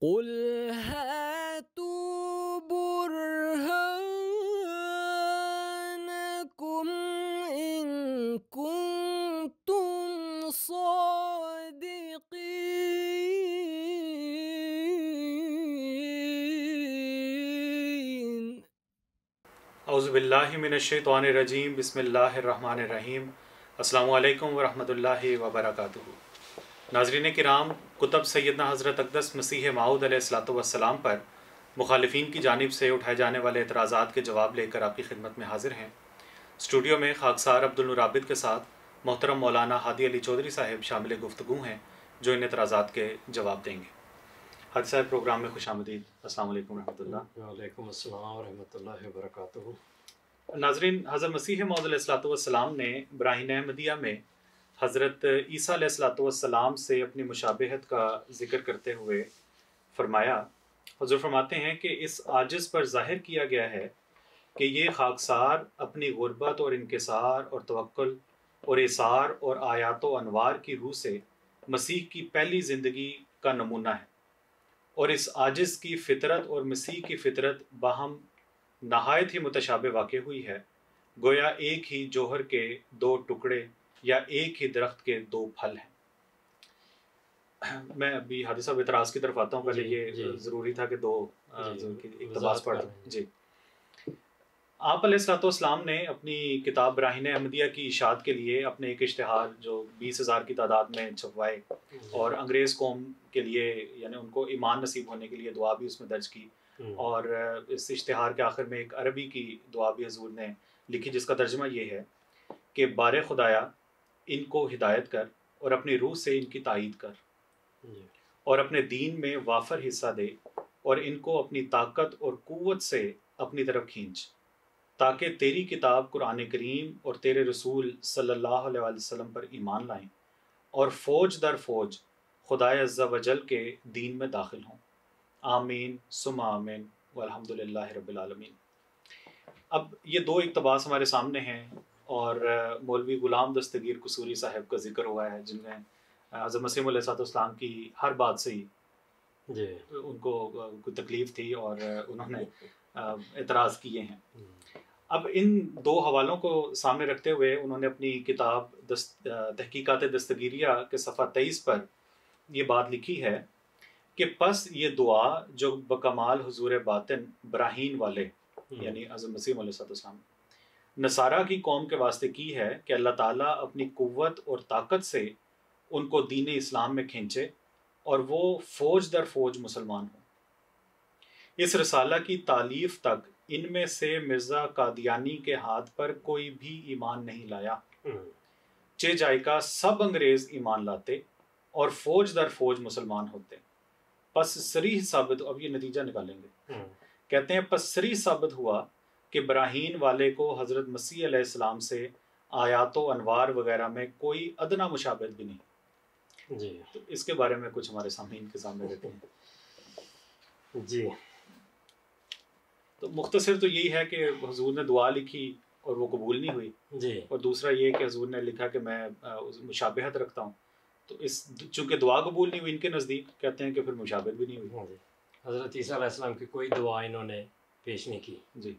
قل هاتوا برهانكم إن كنتم صادقين. اعوذ باللہ من الشیطان الرجیم، بسم اللہ الرحمن الرحیم۔ السلام علیکم ورحمۃ اللہ وبرکاتہ۔ ناظرین کرام، کتب سیدنا حضرت اقدس مسیح موعود علیہ الصلوۃ والسلام پر مخالفین کی جانب سے اٹھائے جانے والے اعتراضات کے جواب لے کر آپ کی خدمت میں حاضر ہیں۔ اسٹوڈیو میں خاکسار عبدالنور عابد کے ساتھ محترم مولانا ہادی علی چودھری صاحب شامل گفتگو ہیں جو ان اعتراضات کے جواب دیں گے۔ حادی صاحب، پروگرام میں خوش آمدید۔ السلام علیکم ورحمۃ اللہ۔ وعلیکم السلام ورحمۃ اللہ وبرکاتہ۔ ناظرین، حضرت مسیح موعود علیہ الصلوۃ والسلام نے براہین احمدیہ میں حضرت عیسیٰ علیہ الصلوۃ والسلام سے اپنی مشابہت کا ذکر کرتے ہوئے فرمایا، حضور فرماتے ہیں کہ اس عاجز پر ظاہر کیا گیا ہے کہ یہ خاکسار اپنی غربت اور انکسار اور توکل اور ایثار اور آیات و انوار کی روح سے مسیح کی پہلی زندگی کا نمونہ ہے، اور اس عاجز کی فطرت اور مسیح کی فطرت باہم نہایت ہی متشابہ واقع ہوئی ہے، گویا ایک ہی جوہر کے دو ٹکڑے یا ایک ہی درخت کے دو پھل ہیں۔ میں ابھی حادثہ اعتراض کی طرف آتا ہوں، پہلے یہ ضروری تھا کہ دو اقتباس پڑھ دوں۔ جی، آپ علیہ الصلوۃ والسلام نے اپنی کتاب براہین احمدیہ کی اشاعت کے لیے اپنے ایک اشتہار جو 20,000 کی تعداد میں چھپوائے، اور انگریز قوم کے لیے یعنی ان کو ایمان نصیب ہونے کے لیے دعا بھی اس میں درج کی، اور اس اشتہار کے آخر میں ایک عربی کی دعا بھی حضور نے لکھی جس کا ترجمہ یہ ہے کہ بار خدایا ان کو ہدایت کر اور اپنی روح سے ان کی تائید کر، اور اپنے دین میں وافر حصہ دے، اور ان کو اپنی طاقت اور قوت سے اپنی طرف کھینچ، تاکہ تیری کتاب قرآن کریم اور تیرے رسول صلی اللہ علیہ وسلم پر ایمان لائیں، اور فوج در فوج خدائے عز و جل کے دین میں داخل ہوں۔ آمین ثم آمین والحمد للہ رب العالمین۔ اب یہ دو اقتباس ہمارے سامنے ہیں، اور مولوی غلام دستگیر قصوری صاحب کا ذکر ہوا ہے جن میں حضرت مسیح علیہ السلام کی ہر بات سے ہی ان کو کوئی تکلیف تھی اور انہوں نے اعتراض کیے ہیں۔ اب ان دو حوالوں کو سامنے رکھتے ہوئے انہوں نے اپنی کتاب تحقیقات دستگیریہ کے صفحہ 23 پر یہ بات لکھی ہے کہ پس یہ دعا جو بکمال حضور باطن براہین والے یعنی حضرت مسیح علیہ السلام نصارہ کی قوم کے واسطے کی ہے کہ اللہ تعالیٰ اپنی قوت اور طاقت سے ان کو دین اسلام میں کھینچے اور وہ فوج در فوج مسلمان ہوں۔ اس رسالہ کی تالیف تک ان میں سے مرزا قادیانی کے ہاتھ پر کوئی بھی ایمان نہیں لایا، چہ جائے کا سب انگریز ایمان لاتے اور فوج در فوج مسلمان ہوتے۔ پس صریح ثابت، اب یہ نتیجہ نکالیں گے، کہتے ہیں پس صریح ثابت ہوا کہ براہین والے کو حضرت مسیح علیہ السلام سے آیات و انوار وغیرہ میں کوئی ادنا مشابہت بھی نہیں۔ جی، تو اس کے بارے میں کچھ ہمارے سامعین کے سامنے رکھتے ہیں۔ جی، تو مختصر تو یہی ہے کہ حضور نے دعا لکھی اور وہ قبول نہیں ہوئی، جی، اور دوسرا یہ کہ حضور نے لکھا کہ میں مشابہت رکھتا ہوں، تو اس چونکہ دعا قبول نہیں ہوئی ان کے نزدیک، کہتے ہیں کہ پھر مشابہت بھی نہیں ہوئی۔ حضرت عیسیٰ علیہ السلام کی کوئی دعا انہوں نے پیش نہیں کی، جی،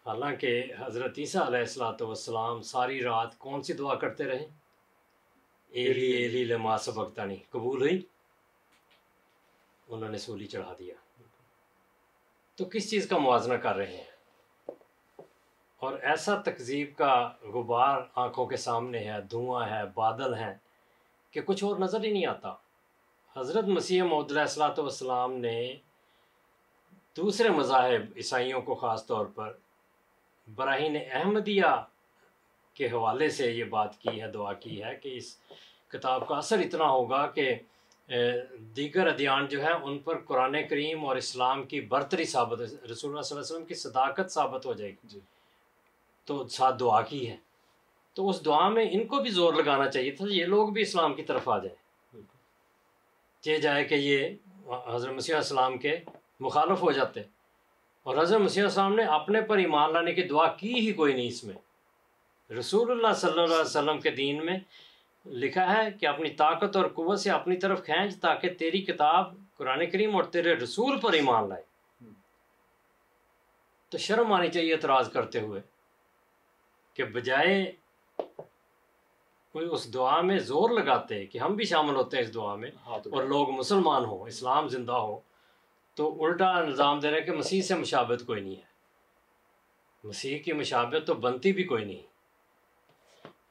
حالانکہ حضرت عیسیٰ علیہ السلام ساری رات کون سی دعا کرتے رہے؟ ایلی ایلی لما سبقتنی، قبول ہوئی؟ انہوں نے سولی چڑھا دیا۔ تو کس چیز کا موازنہ کر رہے ہیں؟ اور ایسا تکذیب کا غبار آنکھوں کے سامنے ہے، دھواں ہے، بادل ہیں کہ کچھ اور نظر ہی نہیں آتا۔ حضرت مسیح موعود علیہ السلام نے دوسرے مذاہب عیسائیوں کو خاص طور پر براہین احمدیہ کے حوالے سے یہ بات کی ہے، دعا کی ہے کہ اس کتاب کا اثر اتنا ہوگا کہ دیگر ادیان جو ہے ان پر قرآن کریم اور اسلام کی برتری ثابت، رسول اللہ صلی اللہ علیہ وسلم کی صداقت ثابت ہو جائے گی۔ تو ساتھ دعا کی ہے، تو اس دعا میں ان کو بھی زور لگانا چاہیے تھا، یہ لوگ بھی اسلام کی طرف آ جائیں، چہ جائے کہ یہ حضرت مسیح علیہ السلام کے مخالف ہو جاتے۔ اور حضرت مسیح علیہ السلام نے اپنے پر ایمان لانے کی دعا کی ہی کوئی نہیں اس میں۔ رسول اللہ صلی اللہ علیہ وسلم کے دین میں لکھا ہے کہ اپنی طاقت اور قوت سے اپنی طرف کھینچ تاکہ تیری کتاب قرآن کریم اور تیرے رسول پر ایمان لائے، تو شرم آنی چاہیے اعتراض کرتے ہوئے کہ بجائے کوئی اس دعا میں زور لگاتے کہ ہم بھی شامل ہوتے ہیں اس دعا میں اور لوگ مسلمان ہوں، اسلام زندہ ہو، تو الٹا الزام دے رہے کہ مسیح سے مشابہت کوئی نہیں ہے۔ مسیح کی مشابہت تو بنتی بھی کوئی نہیں۔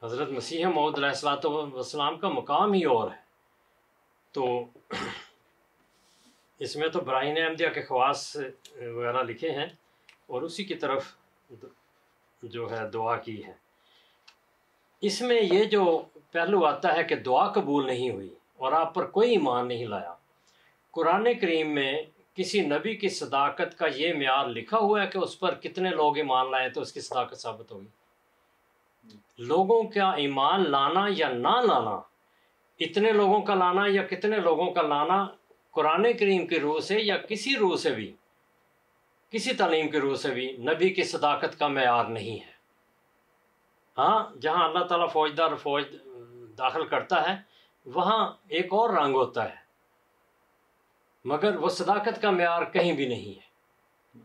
حضرت مسیح موعود علیہ الصلوۃ والسلام کا مقام ہی اور ہے۔ تو اس میں تو براہین احمدیہ کے خواص وغیرہ لکھے ہیں اور اسی کی طرف جو ہے دعا کی ہے۔ اس میں یہ جو پہلو آتا ہے کہ دعا قبول نہیں ہوئی اور آپ پر کوئی ایمان نہیں لایا، قرآن کریم میں کسی نبی کی صداقت کا یہ معیار لکھا ہوا ہے کہ اس پر کتنے لوگ ایمان لائیں تو اس کی صداقت ثابت ہوگی؟ لوگوں کا ایمان لانا یا نہ لانا، اتنے لوگوں کا لانا یا کتنے لوگوں کا لانا، قرآن کریم کی روح سے یا کسی روح سے بھی، کسی تعلیم کی روح سے بھی نبی کی صداقت کا معیار نہیں ہے۔ ہاں، جہاں اللہ تعالیٰ فوجدار فوج داخل کرتا ہے وہاں ایک اور رنگ ہوتا ہے، مگر وہ صداقت کا معیار کہیں بھی نہیں ہے۔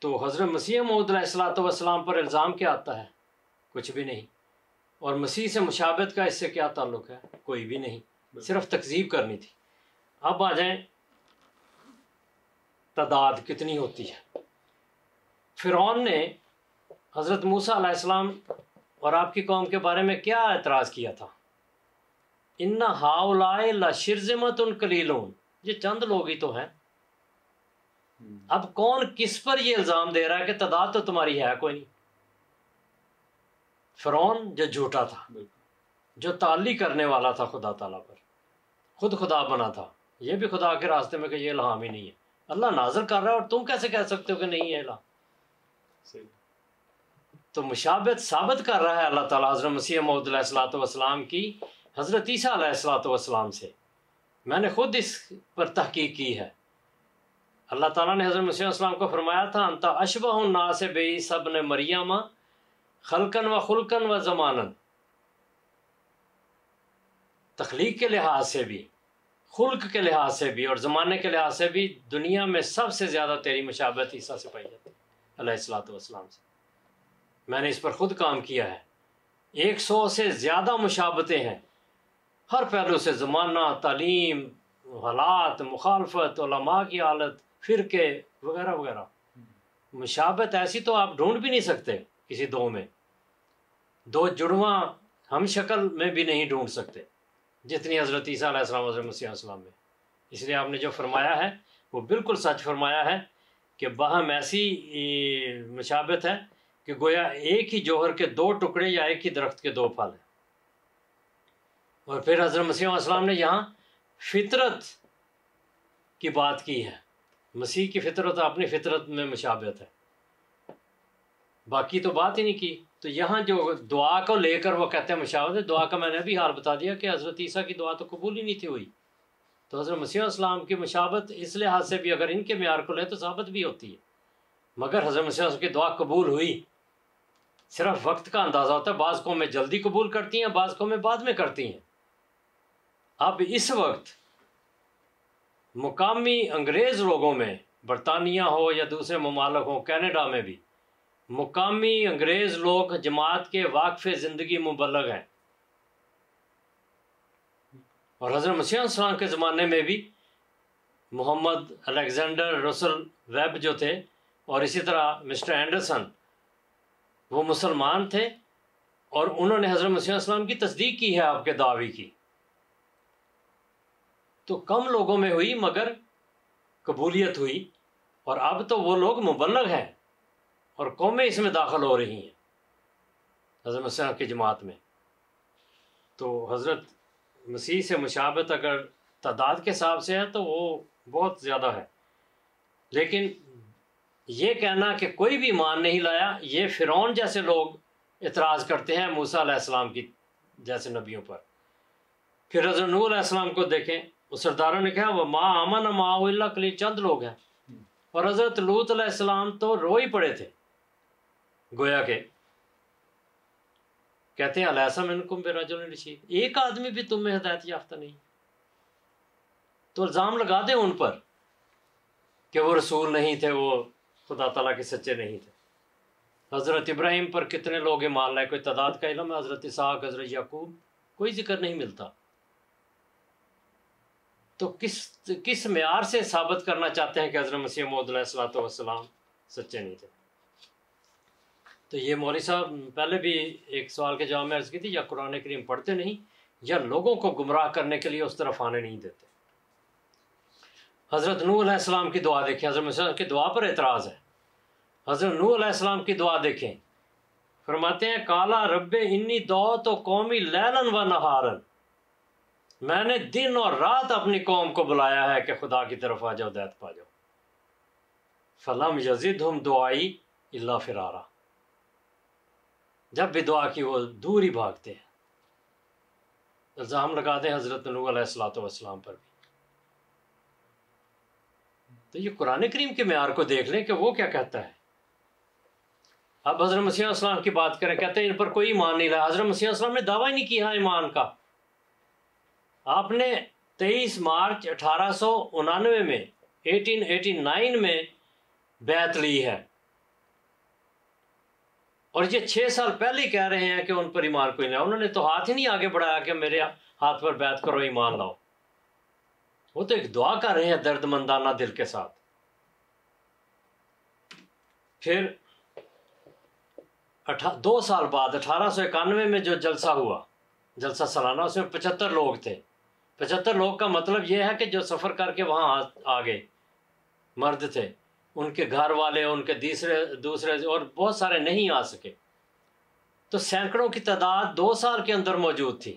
تو حضرت مسیح موعود علیہ الصلوۃ والسلام پر الزام کیا آتا ہے؟ کچھ بھی نہیں۔ اور مسیح سے مشابہت کا اس سے کیا تعلق ہے؟ کوئی بھی نہیں، صرف تکذیب کرنی تھی۔ اب آ جائیں تعداد کتنی ہوتی ہے۔ فرعون نے حضرت موسیٰ علیہ السلام اور آپ کی قوم کے بارے میں کیا اعتراض کیا تھا؟ ان ہؤلاء لشرذمۃ قلیلون، یہ چند لوگ ہی تو ہیں۔ اب کون کس پر یہ الزام دے رہا ہے کہ تعداد تو تمہاری ہے کوئی نہیں؟ فرعون جو جھوٹا تھا، جو تعلی کرنے والا تھا خدا تعالیٰ پر، خود خدا بنا تھا، یہ بھی خدا کے راستے میں کہ یہ الہام ہی نہیں ہے، اللہ نازل کر رہا ہے اور تم کیسے کہہ سکتے ہو کہ نہیں ہے الہام؟ تو مشابہت ثابت کر رہا ہے اللہ تعالیٰ حضرت مسیح موعود علیہ الصلوۃ والسلام کی حضرت عیسیٰ علیہ الصلوۃ والسلام سے۔ میں نے خود اس پر تحقیق کی ہے۔ اللہ تعالیٰ نے حضرت مسیح علیہ السلام کو فرمایا تھا انت اشبہ الناس بعیسی ابن مریم خلقا و خلقا و زمانا، تخلیق کے لحاظ سے بھی، خلق کے لحاظ سے بھی اور زمانے کے لحاظ سے بھی دنیا میں سب سے زیادہ تیری مشابہت عیسیٰ سے پائی جاتی ہے علیہ الصلوۃ والسلام سے۔ میں نے اس پر خود کام کیا ہے۔ 100 سے زیادہ مشابہتیں ہیں ہر پہلو سے، زمانہ، تعلیم، حالات، مخالفت، علماء کی حالت، فرقے وغیرہ وغیرہ۔ مشابہت ایسی تو آپ ڈھونڈ بھی نہیں سکتے کسی دو میں، دو جڑواں ہم شکل میں بھی نہیں ڈھونڈ سکتے جتنی حضرت عیسیٰ علیہ السلام حضرت مسیح علیہ السلام میں۔ اس لیے آپ نے جو فرمایا ہے وہ بالکل سچ فرمایا ہے کہ باہم ایسی مشابہت ہے کہ گویا ایک ہی جوہر کے دو ٹکڑے یا ایک ہی درخت کے دو پھل ہیں۔ اور پھر حضرت مسیح علیہ السلام نے یہاں فطرت کی بات کی ہے، مسیح کی فطرت اپنی فطرت میں مشابہت ہے، باقی تو بات ہی نہیں کی۔ تو یہاں جو دعا کو لے کر وہ کہتے ہیں مشابہت ہے، دعا کا میں نے بھی حال بتا دیا کہ حضرت عیسیٰ کی دعا تو قبول ہی نہیں تھی ہوئی، تو حضرت مسیح علیہ السلام کی مشابہت اس لحاظ سے بھی اگر ان کے معیار کو لے تو ثابت بھی ہوتی ہے، مگر حضرت مسیح علیہ السلام کی دعا قبول ہوئی، صرف وقت کا اندازہ ہوتا ہے، بعض قومیں جلدی قبول کرتی ہیں، بعض قومیں بعد میں کرتی ہیں۔ اب اس وقت مقامی انگریز لوگوں میں، برطانیہ ہو یا دوسرے ممالک ہوں، کینیڈا میں بھی مقامی انگریز لوگ جماعت کے واقف زندگی مبلغ ہیں، اور حضرت مسیح علیہ السلام کے زمانے میں بھی محمد الیگزینڈر رسل ویب جو تھے اور اسی طرح مسٹر اینڈرسن، وہ مسلمان تھے اور انہوں نے حضرت مسیح علیہ السلام کی تصدیق کی ہے آپ کے دعوی کی۔ تو کم لوگوں میں ہوئی مگر قبولیت ہوئی، اور اب تو وہ لوگ مبلغ ہیں اور قومیں اس میں داخل ہو رہی ہیں حضرت مسیح کی جماعت میں۔ تو حضرت مسیح سے مشابہت اگر تعداد کے حساب سے ہے تو وہ بہت زیادہ ہے، لیکن یہ کہنا کہ کوئی بھی ایمان نہیں لایا، یہ فرعون جیسے لوگ اعتراض کرتے ہیں موسیٰ علیہ السلام کی جیسے نبیوں پر۔ پھر حضرت نوح علیہ السلام کو دیکھیں، اس سرداروں نے کہا وہ ما آمن معہ الا قلیل، چند لوگ ہیں، اور حضرت لوط علیہ السلام تو رو ہی پڑے تھے، گویا کہ کہتے ہیں الیس منکم برجل رشید، ایک آدمی بھی تم میں ہدایت یافتہ نہیں۔ تو الزام لگا دیں ان پر کہ وہ رسول نہیں تھے، وہ خدا تعالیٰ کے سچے نہیں تھے۔ حضرت ابراہیم پر کتنے لوگ ایمان لائے، کوئی تعداد کا علم ہے؟ حضرت اسحاق، حضرت یعقوب، کوئی ذکر نہیں ملتا۔ تو کس معیار سے ثابت کرنا چاہتے ہیں کہ حضرت مسیح موعود علیہ الصلوۃ والسلام سچے نہیں تھے؟ تو یہ مولوی صاحب پہلے بھی ایک سوال کے جواب میں عرض کی تھی، یا قرآن کریم پڑھتے نہیں یا لوگوں کو گمراہ کرنے کے لیے اس طرف آنے نہیں دیتے۔ حضرت نوح علیہ السلام کی دعا دیکھیں، حضرت مسیح کی دعا پر اعتراض ہے۔ حضرت نوح علیہ السلام کی دعا دیکھیں، فرماتے ہیں کالا رب انی دعوت قومی لیلاً و نہاراً، میں نے دن اور رات اپنی قوم کو بلایا ہے کہ خدا کی طرف آ جاؤ، ہدایت پا جاؤ۔ فلم یزدہم دعائی الا فرارا، جب بھی دعا کی وہ دور ہی بھاگتے ہیں۔ الزام لگا دیں حضرت نوح علیہ الصلوۃ والسلام پر بھی۔ تو یہ قرآن کریم کے معیار کو دیکھ لیں کہ وہ کیا کہتا ہے۔ اب حضرت مسیح علیہ السلام کی بات کریں، کہتے ہیں ان پر کوئی ایمان نہیں لایا۔ حضرت مسیح علیہ السلام نے دعویٰ ہی نہیں کیا ایمان کا۔ آپ نے 23 مارچ 1899 میں 1889 میں بیعت لی ہے، اور یہ 6 سال پہلے ہی کہہ رہے ہیں کہ ان پر ایمان کوئی نہیں۔ انہوں نے تو ہاتھ ہی نہیں آگے بڑھایا کہ میرے ہاتھ پر بیعت کرو، ایمان لاؤ۔ وہ تو ایک دعا کر رہے ہیں درد مندانہ دل کے ساتھ۔ پھر 2 سال بعد 1891 میں جو جلسہ ہوا، جلسہ سالانہ، اس میں 75 لوگ تھے۔ 75 لوگ کا مطلب یہ ہے کہ جو سفر کر کے وہاں آ گئے، مرد تھے، ان کے گھر والے، ان کے دوسرے اور بہت سارے نہیں آ سکے۔ تو سینکڑوں کی تعداد 2 سال کے اندر موجود تھی۔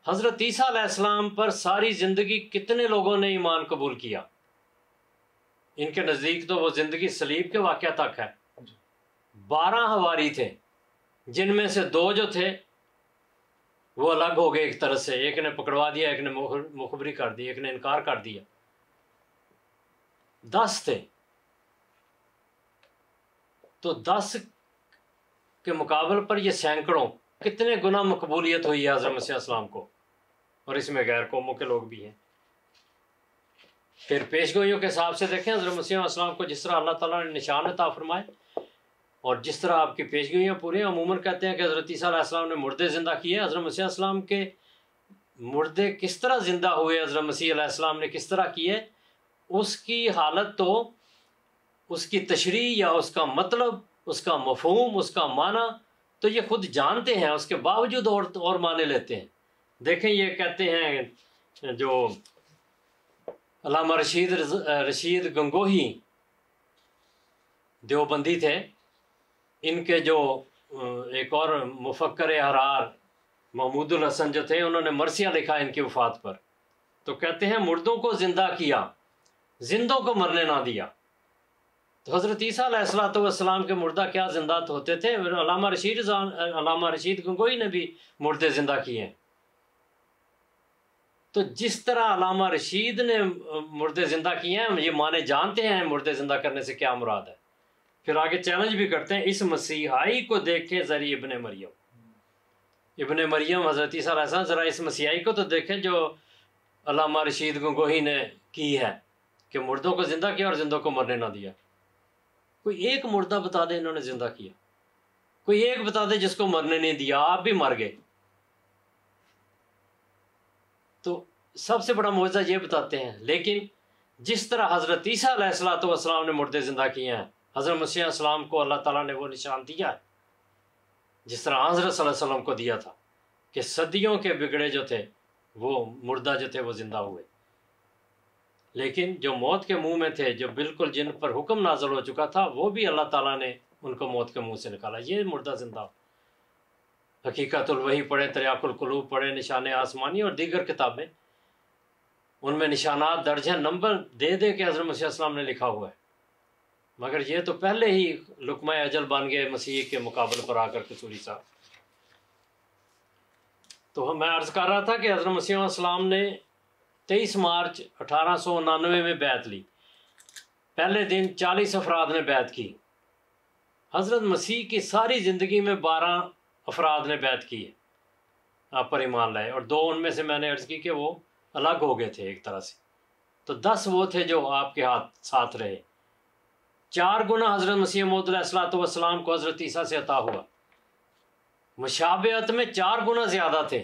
حضرت عیسیٰ علیہ السلام پر ساری زندگی کتنے لوگوں نے ایمان قبول کیا؟ ان کے نزدیک تو وہ زندگی صلیب کے واقعہ تک ہے۔ 12 حواری تھے، جن میں سے 2 جو تھے وہ الگ ہو گئے ایک طرح سے، ایک نے پکڑوا دیا، ایک نے مخبری کر دی، ایک نے انکار کر دیا۔ 10 تھے، تو 10 کے مقابل پر یہ سینکڑوں، کتنے گنا مقبولیت ہوئی ہے حضرت مسیح السلام کو، اور اس میں غیر قوموں کے لوگ بھی ہیں۔ پھر پیشگوئیوں کے حساب سے دیکھیں، حضرت مسیح السلام کو جس طرح اللہ تعالیٰ نے نشان عطا فرمائے اور جس طرح آپ کی پیشگوئیاں پوری ہیں، عموماً کہتے ہیں کہ حضرت عیسیٰ علیہ السلام نے مردے زندہ کیے۔ حضرت مسیح السلام کے مردے کس طرح زندہ ہوئے، حضرت مسیح علیہ السلام نے کس طرح کیے، اس کی حالت تو اس کی تشریح یا اس کا مطلب، اس کا مفہوم، اس کا معنی تو یہ خود جانتے ہیں، اس کے باوجود اور معنی لیتے ہیں۔ دیکھیں یہ کہتے ہیں جو علامہ رشید گنگوہی دیوبندی تھے، ان کے جو ایک اور مفکر احرار محمود الحسن جو تھے، انہوں نے مرثیہ لکھا ان کی وفات پر، تو کہتے ہیں مردوں کو زندہ کیا، زندوں کو مرنے نہ دیا۔ تو حضرت عیسیٰ علیہ السلام کے مردہ کیا زندہ ہوتے تھے؟ علامہ رشید گنگوہی نے بھی مردے زندہ کیے ہیں۔ تو جس طرح علامہ رشید نے مردے زندہ کیے ہیں، یہ معنی جانتے ہیں مردے زندہ کرنے سے کیا مراد ہے۔ پھر آگے چیلنج بھی کرتے ہیں، اس مسیحائی کو دیکھیں ذریعہ ابن مریم حضرت عیسیٰ علیہ السلام، ذرا اس مسیحائی کو تو دیکھیں جو علامہ رشید گنگوہی نے کی ہے کہ مردوں کو زندہ کیا اور زندوں کو مرنے نہ دیا۔ کوئی ایک مردہ بتا دے انہوں نے زندہ کیا، کوئی ایک بتا دے جس کو مرنے نہیں دیا، آپ بھی مر گئے۔ تو سب سے بڑا معجزہ یہ بتاتے ہیں۔ لیکن جس طرح حضرت عیسیٰ علیہ السلام نے مردے زندہ کیے ہیں، حضرت مسیح علیہ السلام کو اللہ تعالیٰ نے وہ نشان دیا ہے جس طرح حضرت صلی اللہ علیہ وسلم کو دیا تھا کہ صدیوں کے بگڑے جو تھے، وہ مردہ جو تھے وہ زندہ ہوئے۔ لیکن جو موت کے منہ میں تھے، جو بالکل جن پر حکم نازل ہو چکا تھا، وہ بھی اللہ تعالیٰ نے ان کو موت کے منہ سے نکالا۔ یہ مردہ زندہ، حقیقت الوحی پڑھے، تریاق القلوب پڑھے، نشان آسمانی اور دیگر کتابیں، ان میں نشانات درج ہیں، نمبر دے دے کے حضرت مسیح السلام نے لکھا ہوا ہے، مگر یہ تو پہلے ہی لقمہ اجل بن گئے مسیح کے مقابلے پر آ کر قصوری صاحب۔ تو میں عرض کر رہا تھا کہ حضرت مسیح علیہ السلام نے 23 مارچ 1899 میں بیعت لی۔ پہلے دن 40 افراد نے بیعت کی۔ حضرت مسیح کی ساری زندگی میں 12 افراد نے بیعت کی ہے، آپ پر ایمان لائے، اور 2 ان میں سے میں نے عرض کی کہ وہ الگ ہو گئے تھے ایک طرح سے، تو 10 وہ تھے جو آپ کے ساتھ رہے۔ 4 گنا حضرت مسیح موعود علیہ السلام کو حضرت عیسیٰ سے عطا ہوا، مشابہت میں 4 گنا زیادہ تھے۔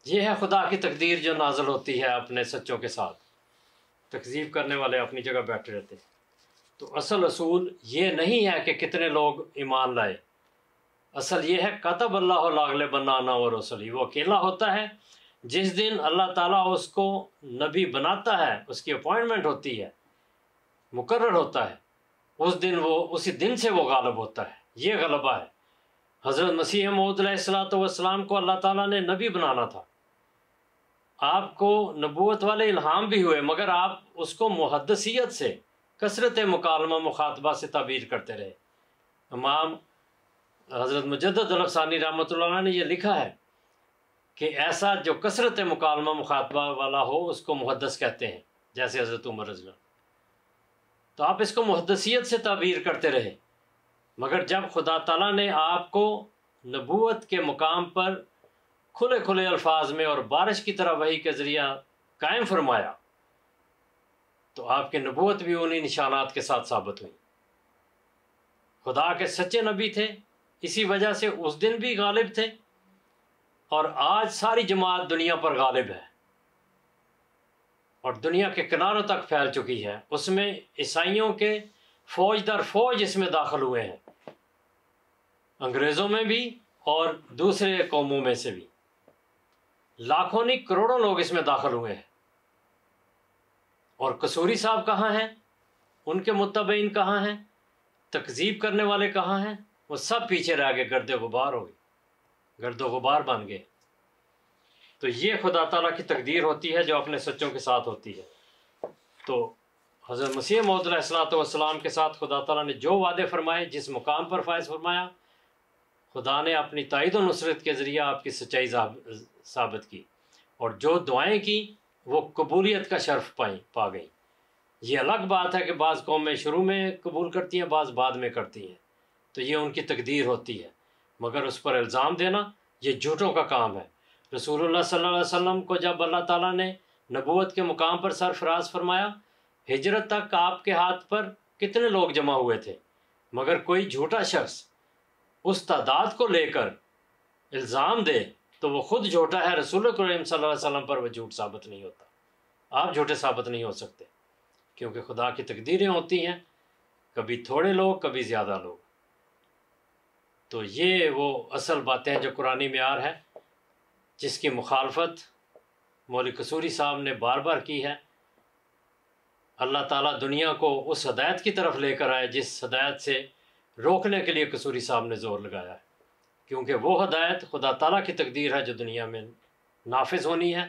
یہ ہے خدا کی تقدیر جو نازل ہوتی ہے اپنے سچوں کے ساتھ، تکذیب کرنے والے اپنی جگہ بیٹھے رہتے ہیں۔ تو اصل اصول یہ نہیں ہے کہ کتنے لوگ ایمان لائے، اصل یہ ہے کتب اللہ لاغلبن انا ورسلی، وہ اکیلا ہوتا ہے۔ جس دن اللہ تعالیٰ اس کو نبی بناتا ہے، اس کی اپوائنٹمنٹ ہوتی ہے، مقرر ہوتا ہے، اسی دن سے وہ غالب ہوتا ہے۔ یہ غلبہ ہے۔ حضرت مسیح موعود علیہ السلام کو اللہ تعالیٰ نے نبی بنانا تھا، آپ کو نبوت والے الہام بھی ہوئے، مگر آپ اس کو محدثیت سے، کثرت مکالمہ مخاطبہ سے تعبیر کرتے رہے۔ امام حضرت مجدد الافسانی رحمۃ اللہ علیہ نے یہ لکھا ہے کہ ایسا جو کثرت مکالمہ مخاطبہ والا ہو اس کو محدث کہتے ہیں، جیسے حضرت عمر رضی اللہ عنہ۔ تو آپ اس کو محدثیت سے تعبیر کرتے رہے، مگر جب خدا تعالیٰ نے آپ کو نبوت کے مقام پر کھلے کھلے الفاظ میں اور بارش کی طرح وحی کے ذریعہ قائم فرمایا، تو آپ کی نبوت بھی انہی نشانات کے ساتھ ثابت ہوئی۔ خدا کے سچے نبی تھے، اسی وجہ سے اس دن بھی غالب تھے، اور آج ساری جماعت دنیا پر غالب ہے اور دنیا کے کناروں تک پھیل چکی ہے۔ اس میں عیسائیوں کے فوج در فوج اس میں داخل ہوئے ہیں، انگریزوں میں بھی اور دوسرے قوموں میں سے بھی لاکھوں نہیں کروڑوں لوگ اس میں داخل ہوئے ہیں۔ اور قصوری صاحب کہاں ہیں؟ ان کے متبعین کہاں ہیں؟ تکذیب کرنے والے کہاں ہیں؟ وہ سب پیچھے رہ گئے، گرد غبار ہو گئے، گرد و غبار بن گئے۔ تو یہ خدا تعالیٰ کی تقدیر ہوتی ہے جو اپنے سچوں کے ساتھ ہوتی ہے۔ تو حضرت مسیح موعود علیہ السلام کے ساتھ خدا تعالیٰ نے جو وعدے فرمائے، جس مقام پر فائز فرمایا، خدا نے اپنی تائید و نصرت کے ذریعہ آپ کی سچائی ثابت کی، اور جو دعائیں کی وہ قبولیت کا شرف پا گئیں۔ یہ الگ بات ہے کہ بعض قومیں شروع میں قبول کرتی ہیں، بعض بعد میں کرتی ہیں، تو یہ ان کی تقدیر ہوتی ہے، مگر اس پر الزام دینا یہ جھوٹوں کا کام ہے۔ رسول اللہ صلی اللہ علیہ وسلم کو جب اللہ تعالیٰ نے نبوت کے مقام پر سرفراز فرمایا، ہجرت تک آپ کے ہاتھ پر کتنے لوگ جمع ہوئے تھے، مگر کوئی جھوٹا شخص اس تعداد کو لے کر الزام دے تو وہ خود جھوٹا ہے، رسول کریم صلی اللہ علیہ وسلم پر وہ جھوٹ ثابت نہیں ہوتا۔ آپ جھوٹے ثابت نہیں ہو سکتے، کیونکہ خدا کی تقدیریں ہوتی ہیں، کبھی تھوڑے لوگ کبھی زیادہ لوگ۔ تو یہ وہ اصل باتیں ہیں جو قرآنی معیار ہے، جس کی مخالفت مولوی قصوری صاحب نے بار بار کی ہے۔ اللہ تعالیٰ دنیا کو اس ہدایت کی طرف لے کر آئے جس ہدایت سے روکنے کے لیے قصوری صاحب نے زور لگایا ہے، کیونکہ وہ ہدایت خدا تعالیٰ کی تقدیر ہے جو دنیا میں نافذ ہونی ہے،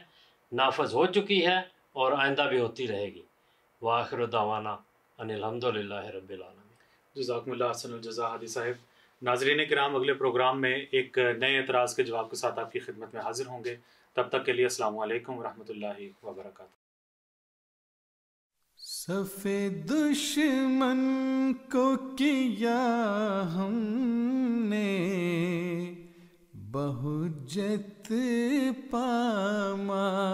نافذ ہو چکی ہے اور آئندہ بھی ہوتی رہے گی۔ وآخر دعوانا ان الحمدللہ رب العالمین۔ جزاکم اللہ احسن الجزا ہادی صاحب۔ ناظرین کرام، اگلے پروگرام میں ایک نئے اعتراض کے جواب کے ساتھ آپ کی خدمت میں حاضر ہوں گے۔ تب تک کے لیے السلام علیکم ورحمۃ اللہ وبرکاتہ۔ صف دشمن کو کیا ہم نے بہجت پامال،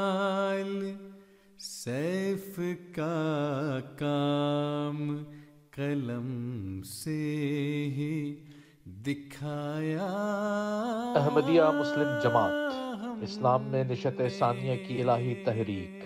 سیف کا کام قلم سے ہی دکھایا۔ احمدیہ مسلم جماعت اسلام میں نشت ثانیہ کی الہی تحریک